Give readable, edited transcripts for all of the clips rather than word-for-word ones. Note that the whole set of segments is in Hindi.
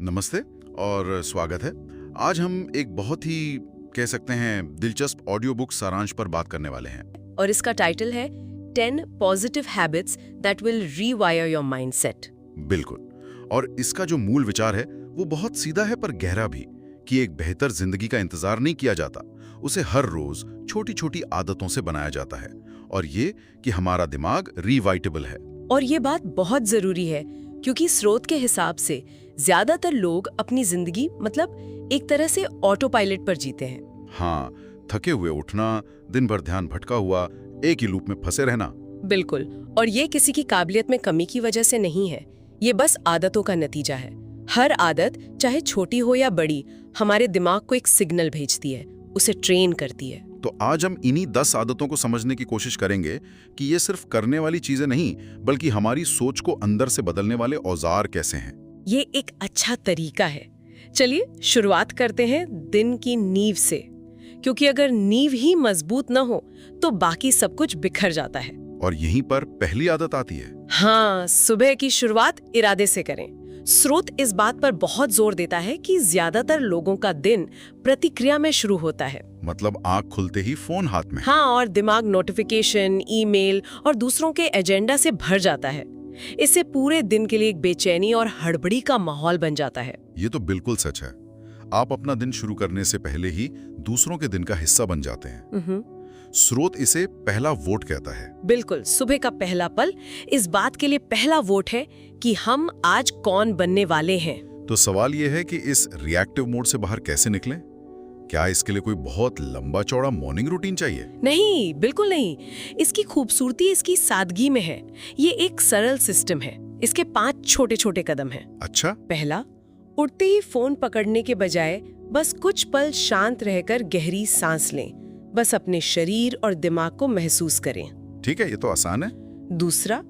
नमस्ते और स्वागत है। आज हम एक बहुत ही कह सकते हैं दिलचस्प ऑडियो बुक सारांश पर बात करने वाले हैं। और इसका टाइटल है 10 positive habits that will रीवायर your mindset. बिल्कुल। और इसका जो मूल विचार है वो बहुत सीधा है पर गहरा भी, कि एक बेहतर जिंदगी का इंतजार नहीं किया जाता, उसे हर रोज छोटी छोटी आदतों से बनाया जाता है। और ये कि हमारा दिमाग रीवाइटेबल है। और ये बात बहुत जरूरी है क्योंकि स्रोत के हिसाब से ज्यादातर लोग अपनी जिंदगी मतलब एक तरह से ऑटो पायलट पर जीते हैं। हाँ, थके हुए उठना, दिन भर ध्यान भटका हुआ, एक ही लूप में फंसे रहना। बिल्कुल। और ये किसी की काबिलियत में कमी की वजह से नहीं है, ये बस आदतों का नतीजा है। हर आदत, चाहे छोटी हो या बड़ी, हमारे दिमाग को एक सिग्नल भेजती है, उसे ट्रेन करती है। तो आज हम इन्हीं 10 आदतों को समझने की कोशिश करेंगे कि ये सिर्फ करने वाली चीजें नहीं, बल्कि हमारी सोच को अंदर से बदलने वाले औजार कैसे हैं। ये एक अच्छा तरीका है। चलिए शुरुआत करते हैं दिन की नींव से, क्योंकि अगर नींव ही मजबूत न हो तो बाकी सब कुछ बिखर जाता है। और यहीं पर पहली आदत आती है। हाँ, सुबह की शुरुआत इरादे से करें। स्रोत इस बात पर बहुत जोर देता है कि ज्यादातर लोगों का दिन प्रतिक्रिया में शुरू होता है। मतलब आंख खुलते ही फोन हाथ में। हाँ, और दिमाग नोटिफिकेशन, ईमेल और दूसरों के एजेंडा से भर जाता है। इससे पूरे दिन के लिए एक बेचैनी और हड़बड़ी का माहौल बन जाता है। ये तो बिल्कुल सच है। आप अपना दिन शुरू करने से पहले ही दूसरों के दिन का हिस्सा बन जाते हैं। स्रोत इसे पहला वोट कहता है। बिल्कुल, सुबह का पहला पल इस बात के लिए पहला वोट है कि हम आज कौन बनने वाले हैं। तो सवाल ये है कि इस रिएक्टिव मोड से बाहर कैसे निकलें? क्या इसके लिए कोई बहुत लंबा चौड़ा मॉर्निंग रूटीन चाहिए? नहीं, बिल्कुल नहीं। इसकी खूबसूरती इसकी सादगी में है। ये एक सरल सिस्टम है। इसके 5 छोटे छोटे कदम हैं। अच्छा। पहला, उठते ही फोन पकड़ने के बजाय बस कुछ पल शांत रहकर गहरी सांस लें। बस अपने शरीर और दिमाग को महसूस करें। ठीक है, ये तो आसान है। दूसरा,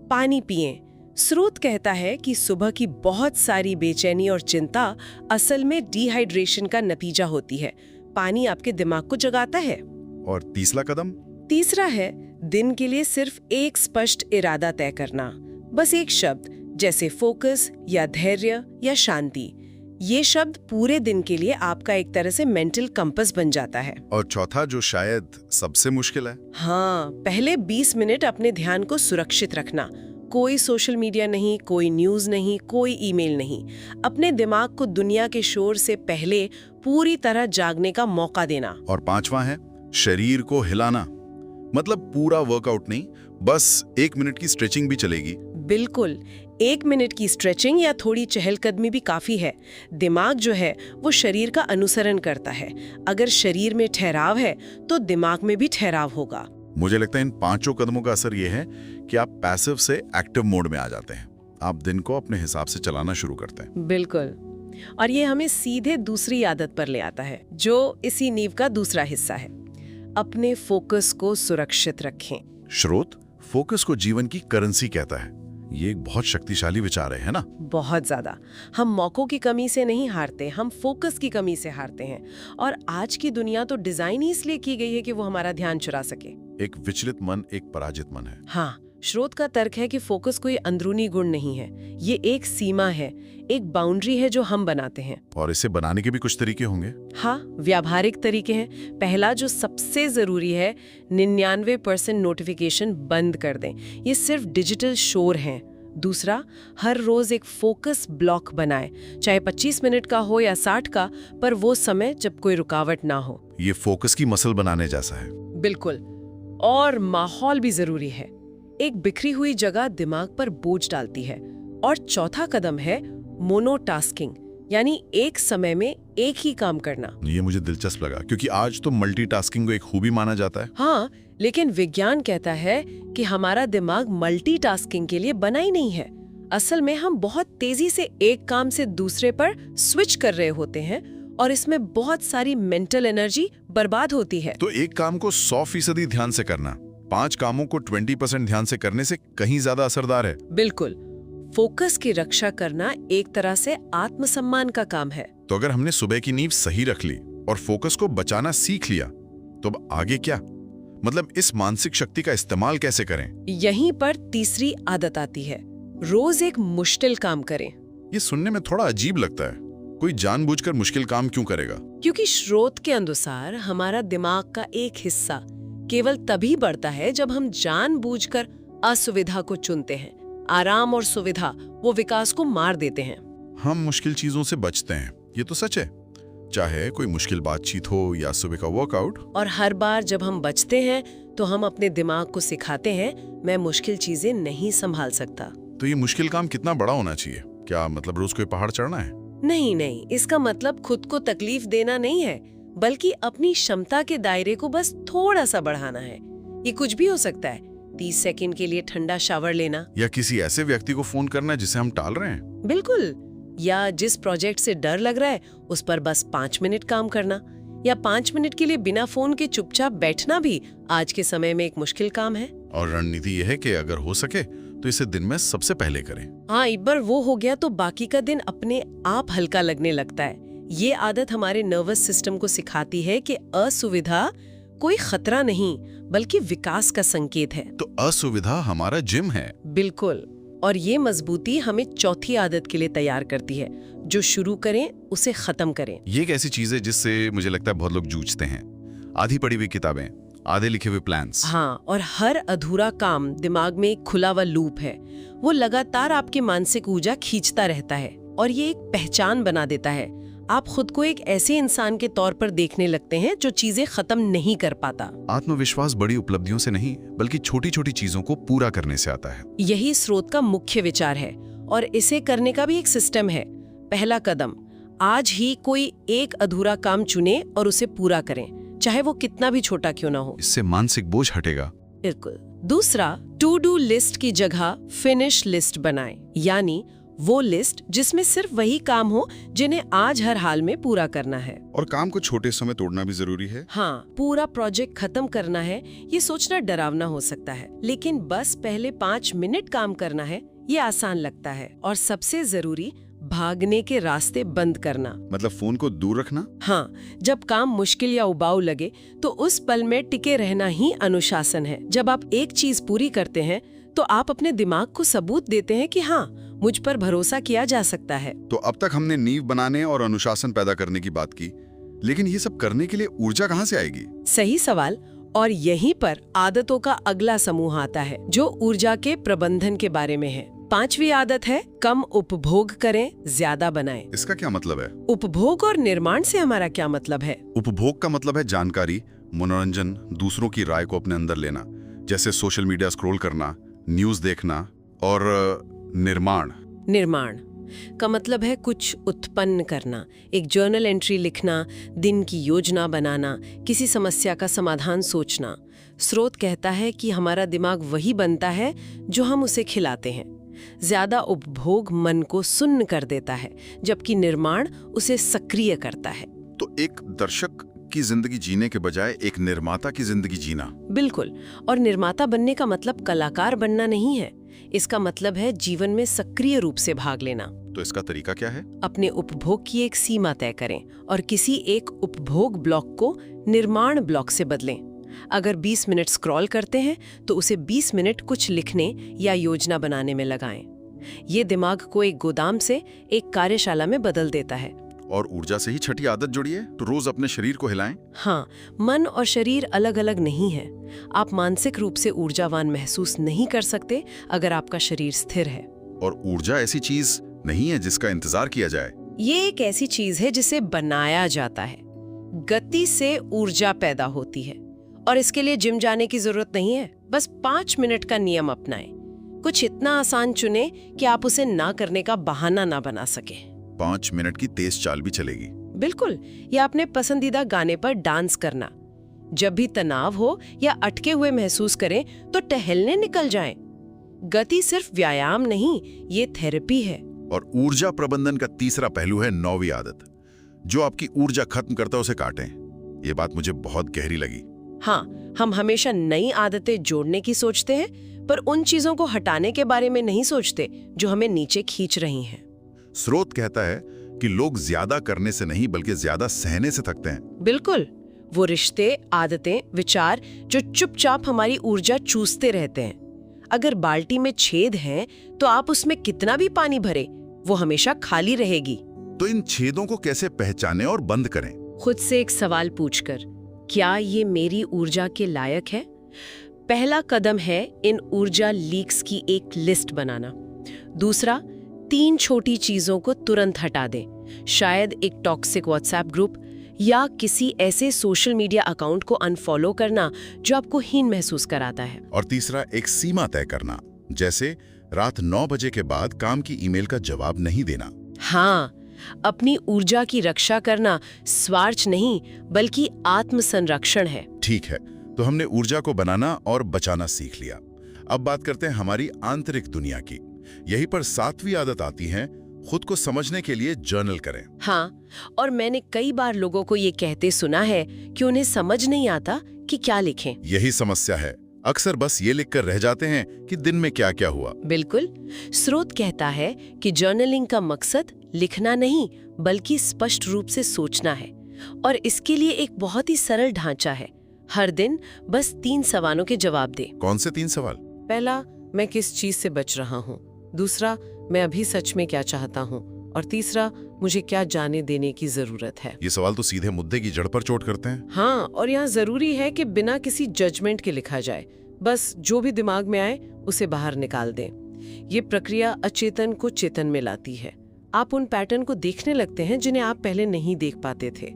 पानी पिएं। स्रोत कहता है कि सुबह की बहुत सारी बेचैनी और चिंता असल में डिहाइड्रेशन का नतीजा होती है। पानी आपके दिमाग को जगाता है। और तीसरा कदम? तीसरा है दिन के लिए सिर्फ एक स्पष्ट इरादा तय करना। बस एक शब्द, जैसे फोकस या धैर्य या शांति। ये शब्द पूरे दिन के लिए आपका एक तरह से मेंटल कंपास बन जाता है। और चौथा, जो शायद सबसे मुश्किल है, हाँ, पहले 20 मिनट अपने ध्यान को सुरक्षित रखना। कोई सोशल मीडिया नहीं, कोई न्यूज़ नहीं, कोई ईमेल नहीं। अपने दिमाग को दुनिया के शोर से पहले पूरी तरह जागने का मौका देना। और पांचवा है शरीर को हिलाना। मतलब पूरा वर्कआउट नहीं, बस 1 मिनट की स्ट्रेचिंग भी चलेगी। बिल्कुल, 1 मिनट की स्ट्रेचिंग या थोड़ी चहलकदमी भी काफी है। दिमाग जो है वो शरीर का अनुसरण करता है। अगर शरीर में ठहराव है तो दिमाग में भी ठहराव होगा। मुझे लगता है इन 5 कदमों का असर ये है कि आप पैसिव से एक्टिव मोड में आ जाते हैं। आप दिन को अपने हिसाब से चलाना शुरू करते हैं। बिल्कुल। और ये हमें सीधे दूसरी आदत पर ले आता है, जो इसी नींव का दूसरा हिस्सा है। अपने फोकस को सुरक्षित रखें। स्रोत फोकस को जीवन की करेंसी कहता है। ये एक बहुत शक्तिशाली विचार है ना? बहुत ज्यादा। हम मौकों की कमी से नहीं हारते, हम फोकस की कमी से हारते हैं। और आज की दुनिया तो डिजाइन ही इसलिए की गई है कि वो हमारा ध्यान चुरा सके। एक विचलित मन एक पराजित मन है। हाँ, स्रोत का तर्क है कि फोकस कोई अंदरूनी गुण नहीं है, ये एक सीमा है, एक बाउंड्री है जो हम बनाते हैं। और इसे बनाने के भी कुछ तरीके होंगे। हाँ, व्यावहारिक तरीके हैं। पहला, जो सबसे जरूरी है, 99% नोटिफिकेशन बंद कर दें। ये सिर्फ डिजिटल शोर हैं। दूसरा, हर रोज एक फोकस ब्लॉक बनाएं, चाहे 25 मिनट का हो या 60 का, पर वो समय जब कोई रुकावट ना हो। ये फोकस की मसल बनाने जैसा है। बिल्कुल। और माहौल भी जरूरी है। एक बिखरी हुई जगह दिमाग पर बोझ डालती है। और चौथा कदम है मोनोटास्किंग, यानी एक समय में एक ही काम करना। ये मुझे दिलचस्प लगा, क्योंकि आज तो मल्टीटास्किंग को एक खूबी माना जाता है। हाँ, लेकिन विज्ञान कहता है कि हमारा दिमाग मल्टीटास्किंग के लिए बना ही नहीं है। असल में हम बहुत तेजी से एक काम से दूसरे पर स्विच कर रहे होते हैं और इसमें बहुत सारी मेंटल एनर्जी बर्बाद होती है। तो एक काम को 100% ध्यान से करना 5 कामों को 20% ध्यान से करने से कहीं ज्यादा असरदार है। बिल्कुल। फोकस की रक्षा करना एक तरह से आत्मसम्मान का काम है। तो अगर हमने सुबह की नींव सही रख ली और फोकस को बचाना सीख लिया, तो अब आगे क्या? मतलब इस मानसिक शक्ति का इस्तेमाल कैसे करें? यहीं पर तीसरी आदत आती है, रोज एक मुश्किल काम करें। ये सुनने में थोड़ा अजीब लगता है। कोई जानबूझकर मुश्किल काम क्यों करेगा? क्योंकि स्रोत के अनुसार हमारा दिमाग का एक हिस्सा केवल तभी बढ़ता है जब हम जानबूझकर असुविधा को चुनते हैं। आराम और सुविधा वो विकास को मार देते हैं। हम मुश्किल चीजों से बचते हैं, ये तो सच है, चाहे कोई मुश्किल बातचीत हो या सुबह का वर्कआउट। और हर बार जब हम बचते हैं तो हम अपने दिमाग को सिखाते हैं मैं मुश्किल चीजें नहीं संभाल सकता। तो ये मुश्किल काम कितना बड़ा होना चाहिए? क्या मतलब रोज कोई पहाड़ चढ़ना है? नहीं, इसका मतलब खुद को तकलीफ देना नहीं है, बल्कि अपनी क्षमता के दायरे को बस थोड़ा सा बढ़ाना है। ये कुछ भी हो सकता है, 30 सेकंड के लिए ठंडा शावर लेना, या किसी ऐसे व्यक्ति को फोन करना जिसे हम टाल रहे हैं। बिल्कुल, या जिस प्रोजेक्ट से डर लग रहा है उस पर बस 5 मिनट काम करना, या 5 मिनट के लिए बिना फोन के चुपचाप बैठना भी आज के समय में एक मुश्किल काम है। और रणनीति यह है कि अगर हो सके तो इसे दिन में सबसे पहले करें। हाँ, एक बार वो हो गया तो बाकी का दिन अपने आप हल्का लगने लगता है। ये आदत हमारे नर्वस सिस्टम को सिखाती है कि असुविधा कोई खतरा नहीं बल्कि विकास का संकेत है। तो असुविधा हमारा जिम है। बिल्कुल, और ये मजबूती हमें चौथी आदत के लिए तैयार करती है, जो शुरू करें उसे खत्म करें। ये एक ऐसी चीज है जिससे मुझे लगता है बहुत लोग जूझते हैं। आधी पढ़ी हुई किताबें, आधे लिखे हुए प्लान्स। हाँ, और हर अधूरा काम दिमाग में एक खुला हुआ लूप है। वो लगातार आपकी मानसिक ऊर्जा खींचता रहता है और ये एक पहचान बना देता है। आप खुद को एक ऐसे इंसान के तौर पर देखने लगते हैं जो चीजें खत्म नहीं कर पाता। आत्मविश्वास बड़ी उपलब्धियों से नहीं बल्कि छोटी छोटी चीजों को पूरा करने से आता है। यही स्रोत का मुख्य विचार है और इसे करने का भी एक सिस्टम है। पहला कदम, आज ही कोई एक अधूरा काम चुने और उसे पूरा करें, चाहे वो कितना भी छोटा क्यों ना हो। इससे मानसिक बोझ हटेगा। बिल्कुल। दूसरा, टू डू लिस्ट की जगह फिनिश लिस्ट बनाएं, यानी वो लिस्ट जिसमें सिर्फ वही काम हो जिन्हें आज हर हाल में पूरा करना है। और काम को छोटे समय तोड़ना भी जरूरी है। हाँ, पूरा प्रोजेक्ट खत्म करना है ये सोचना डरावना हो सकता है, लेकिन बस पहले 5 मिनट काम करना है ये आसान लगता है। और सबसे जरूरी, भागने के रास्ते बंद करना। मतलब फोन को दूर रखना। हाँ, जब काम मुश्किल या उबाऊ लगे तो उस पल में टिके रहना ही अनुशासन है। जब आप एक चीज पूरी करते हैं तो आप अपने दिमाग को सबूत देते हैं कि हाँ, मुझ पर भरोसा किया जा सकता है। तो अब तक हमने नींव बनाने और अनुशासन पैदा करने की बात की, लेकिन ये सब करने के लिए ऊर्जा कहाँ से आएगी? सही सवाल। और यहीं पर आदतों का अगला समूह आता है जो ऊर्जा के प्रबंधन के बारे में है। 5वीं आदत है कम उपभोग करें, ज्यादा बनाएं। इसका क्या मतलब है? उपभोग और निर्माण से हमारा क्या मतलब है? उपभोग का मतलब है जानकारी, मनोरंजन, दूसरों की राय को अपने अंदर लेना, जैसे सोशल मीडिया स्क्रॉल करना, न्यूज़ देखना। और निर्माण का मतलब है कुछ उत्पन्न करना, एक जर्नल एंट्री लिखना, दिन की योजना बनाना, किसी समस्या का समाधान सोचना। स्रोत कहता है कि हमारा दिमाग वही बनता है जो हम उसे खिलाते हैं। ज्यादा उपभोग मन को सुन्न कर देता है, जबकि निर्माण उसे सक्रिय करता है। तो एक दर्शक की जिंदगी जीने के बजाय एक निर्माता की जिंदगी जीना। बिल्कुल। और निर्माता बनने का मतलब कलाकार बनना नहीं है, इसका मतलब है जीवन में सक्रिय रूप से भाग लेना। तो इसका तरीका क्या है? अपने उपभोग की एक सीमा तय करें और किसी एक उपभोग ब्लॉक को निर्माण ब्लॉक से बदलें। अगर 20 मिनट स्क्रॉल करते हैं तो उसे 20 मिनट कुछ लिखने या योजना बनाने में लगाएं। ये दिमाग को एक गोदाम से एक कार्यशाला में बदल देता है। और ऊर्जा से ही छठी आदत जुड़ी है, तो रोज अपने शरीर को हिलाएं। हाँ, मन और शरीर अलग अलग नहीं है। आप मानसिक रूप से ऊर्जावान महसूस नहीं कर सकते अगर आपका शरीर स्थिर है। और ऊर्जा ऐसी चीज नहीं है जिसका इंतजार किया जाए। ये एक ऐसी चीज है जिसे बनाया जाता है। गति से ऊर्जा पैदा होती है और इसके लिए जिम जाने की जरूरत नहीं है। बस 5 मिनट का नियम अपनाएं। कुछ इतना आसान चुने कि आप उसे ना करने का बहाना ना बना सके। 5 मिनट की तेज चाल भी चलेगी। बिल्कुल। या अपने पसंदीदा गाने पर डांस करना। जब भी तनाव हो या अटके हुए महसूस करें तो टहलने निकल जाएं। गति सिर्फ व्यायाम नहीं, ये थेरेपी है। और ऊर्जा प्रबंधन का तीसरा पहलू है 9वीं आदत, जो आपकी ऊर्जा खत्म करता है उसे काटें। ये बात मुझे बहुत गहरी लगी। हाँ, हम हमेशा नई आदतें जोड़ने की सोचते हैं, पर उन चीजों को हटाने के बारे में नहीं सोचते जो हमें नीचे खींच रही हैं। स्रोत कहता है कि लोग ज्यादा करने से नहीं बल्कि ज्यादा सहने से थकते हैं। बिल्कुल। वो रिश्ते, आदतें, विचार जो चुपचाप हमारी ऊर्जा चूसते रहते हैं। अगर बाल्टी में छेद हैं तो आप उसमें कितना भी पानी भरे, वो हमेशा खाली रहेगी। तो इन छेदों को कैसे पहचानें और बंद करें? खुद से एक सवाल पूछकर, क्या ये मेरी ऊर्जा के लायक है? पहला कदम है इन ऊर्जा लीक्स की एक लिस्ट बनाना। दूसरा, 3 छोटी चीजों को तुरंत हटा दें। शायद एक टॉक्सिक व्हाट्सएप ग्रुप या किसी ऐसे सोशल मीडिया अकाउंट को अनफॉलो करना जो आपको हीन महसूस कराता है। और तीसरा, एक सीमा तय करना, जैसे रात 9 बजे के बाद काम की ईमेल का जवाब नहीं देना। हाँ, अपनी ऊर्जा की रक्षा करना स्वार्थ नहीं बल्कि आत्मसंरक्षण है। ठीक है, तो हमने ऊर्जा को बनाना और बचाना सीख लिया। अब बात करते हैं हमारी आंतरिक दुनिया की। यहीं पर 7वीं आदत आती है, खुद को समझने के लिए जर्नल करें। हाँ, और मैंने कई बार लोगों को ये कहते सुना है कि उन्हें समझ नहीं आता कि क्या लिखें। यही समस्या है, अक्सर बस ये लिखकर रह जाते हैं कि दिन में क्या क्या हुआ। बिल्कुल। स्रोत कहता है कि जर्नलिंग का मकसद लिखना नहीं बल्कि स्पष्ट रूप से सोचना है, और इसके लिए एक बहुत ही सरल ढांचा है। हर दिन बस 3 सवालों के जवाब दे। कौन से 3 सवाल? पहला, मैं किस चीज से बच रहा हूँ। दूसरा, मैं अभी सच में क्या चाहता हूँ। और तीसरा, मुझे क्या जाने देने की जरूरत है। ये सवाल तो सीधे मुद्दे की जड़ पर चोट करते हैं। हाँ, और यहाँ जरूरी है कि बिना किसी जजमेंट के लिखा जाए। बस जो भी दिमाग में आए उसे बाहर निकाल दें। ये प्रक्रिया अचेतन को चेतन में लाती है। आप उन पैटर्न को देखने लगते हैं जिन्हें आप पहले नहीं देख पाते थे।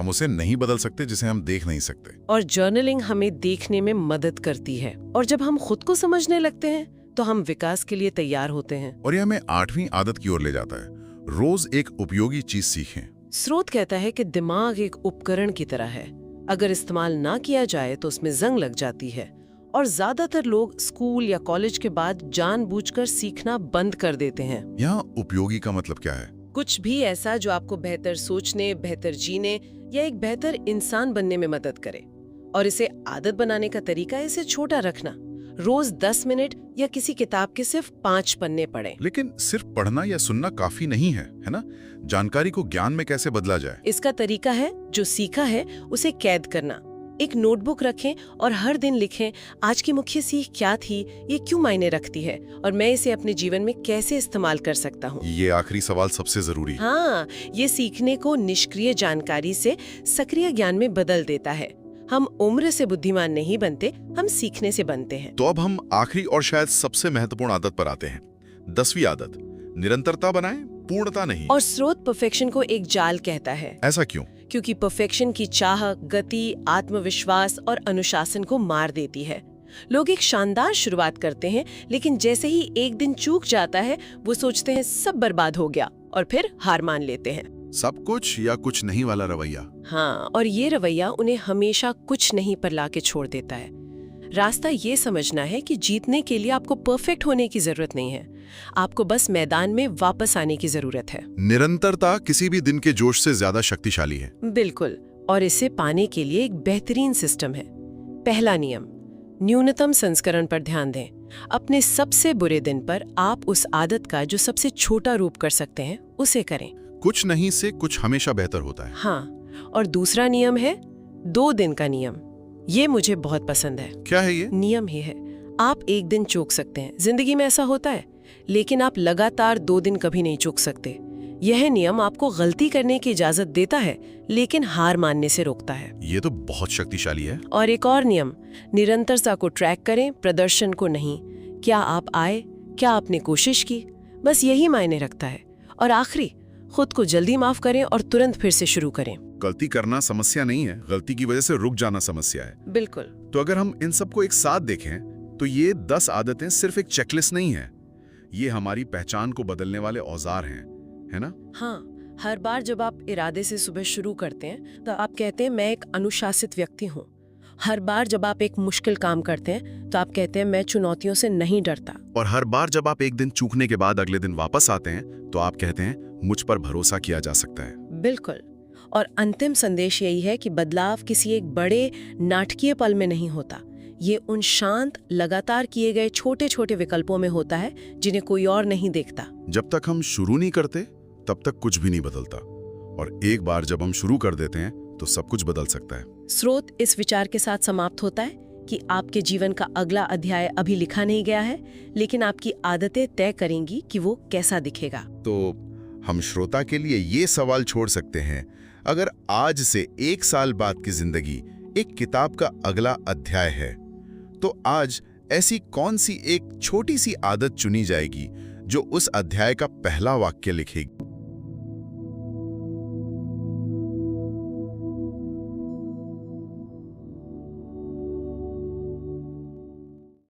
हम उसे नहीं बदल सकते जिसे हम देख नहीं सकते। और जर्नलिंग हमें देखने में मदद करती है, और जब हम खुद को समझने लगते हैं तो हम विकास के लिए तैयार होते हैं। और यह हमें 8वीं आदत की ओर ले जाता है, रोज एक उपयोगी चीज सीखें। स्रोत कहता है कि दिमाग एक उपकरण की तरह है, अगर इस्तेमाल ना किया जाए तो उसमें जंग लग जाती है। और ज्यादातर लोग स्कूल या कॉलेज के बाद जानबूझकर सीखना बंद कर देते हैं। यहाँ उपयोगी का मतलब क्या है? कुछ भी ऐसा जो आपको बेहतर सोचने, बेहतर जीने या एक बेहतर इंसान बनने में मदद करे। और इसे आदत बनाने का तरीका है इसे छोटा रखना। रोज 10 मिनट या किसी किताब के सिर्फ 5 पन्ने पढ़ें। लेकिन सिर्फ पढ़ना या सुनना काफी नहीं है ना? जानकारी को ज्ञान में कैसे बदला जाए? इसका तरीका है जो सीखा है उसे कैद करना। एक नोटबुक रखें और हर दिन लिखें, आज की मुख्य सीख क्या थी, ये क्यों मायने रखती है, और मैं इसे अपने जीवन में कैसे इस्तेमाल कर सकता हूँ। ये आखिरी सवाल सबसे जरूरी है। हाँ, ये सीखने को निष्क्रिय जानकारी से सक्रिय ज्ञान में बदल देता है। हम उम्र से बुद्धिमान नहीं बनते, हम सीखने से बनते हैं। तो अब हम आखिरी और शायद सबसे महत्वपूर्ण आदत पर आते हैं, 10वीं आदत, निरंतरता बनाएं, पूर्णता नहीं। और स्रोत परफेक्शन को एक जाल कहता है। ऐसा क्यों? क्योंकि परफेक्शन की चाह गति, आत्मविश्वास और अनुशासन को मार देती है। लोग एक शानदार शुरुआत करते हैं, लेकिन जैसे ही एक दिन चूक जाता है वो सोचते हैं सब बर्बाद हो गया और फिर हार मान लेते हैं। सब कुछ या कुछ नहीं वाला रवैया। हाँ, और ये रवैया उन्हें हमेशा कुछ नहीं पर लाके छोड़ देता है। रास्ता ये समझना है कि जीतने के लिए आपको परफेक्ट होने की जरूरत नहीं है, आपको बस मैदान में वापस आने की जरूरत है। निरंतरता किसी भी दिन के जोश से ज्यादा शक्तिशाली है। बिल्कुल, और इसे पाने के लिए एक बेहतरीन सिस्टम है। पहला नियम, न्यूनतम संस्करण पर ध्यान दें। अपने सबसे बुरे दिन पर आप उस आदत का जो सबसे छोटा रूप कर सकते हैं उसे करें। कुछ नहीं से कुछ हमेशा बेहतर होता है। हाँ, और दूसरा नियम है 2 दिन का नियम। ये मुझे बहुत पसंद है। क्या है ये? नियम ही है, आप एक दिन चूक सकते हैं, जिंदगी में ऐसा होता है, लेकिन आप लगातार 2 दिन कभी नहीं चूक सकते। यह नियम आपको गलती करने की इजाजत देता है, लेकिन हार मानने से रोकता है। ये तो बहुत शक्तिशाली है। और एक और नियम, निरंतरता को ट्रैक करें, प्रदर्शन को नहीं। क्या आप आए, क्या आपने कोशिश की, बस यही मायने रखता है। और आखिरी, खुद को जल्दी माफ करें और तुरंत फिर से शुरू करें। गलती करना समस्या नहीं है, गलती की वजह से रुक जाना समस्या है। बिल्कुल। तो अगर हम इन सबको एक साथ देखें तो ये 10 आदतें सिर्फ एक चेकलिस्ट नहीं है, ये हमारी पहचान को बदलने वाले औजार हैं, है ना? हाँ, हर बार जब आप इरादे से सुबह शुरू करते हैं तो आप कहते हैं मैं एक अनुशासित व्यक्ति हूँ। हर बार जब आप एक मुश्किल काम करते हैं तो आप कहते हैं मैं चुनौतियों से नहीं डरता। और हर बार जब आप एक दिन चूकने के बाद अगले दिन वापस आते हैं तो आप कहते हैं मुझ पर भरोसा किया जा सकता है। बिल्कुल। और अंतिम संदेश यही है कि बदलाव किसी एक बड़े नाटकीय पल में नहीं होता, ये उन शांत लगातार किए गए छोटे छोटे विकल्पों में होता है जिन्हें कोई और नहीं देखता। जब तक हम शुरू नहीं करते तब तक कुछ भी नहीं बदलता, और एक बार जब हम शुरू कर देते हैं तो सब कुछ बदल सकता है। स्रोत इस विचार के साथ समाप्त होता है कि आपके जीवन का अगला अध्याय अभी लिखा नहीं गया है, लेकिन आपकी आदतें तय करेंगी कि वो कैसा दिखेगा। तो हम श्रोता के लिए ये सवाल छोड़ सकते हैं, अगर आज से 1 साल बाद की जिंदगी एक किताब का अगला अध्याय है, तो आज ऐसी कौन सी एक छोटी सी आदत चुनी जाएगी जो उस अध्याय का पहला वाक्य लिखेगी?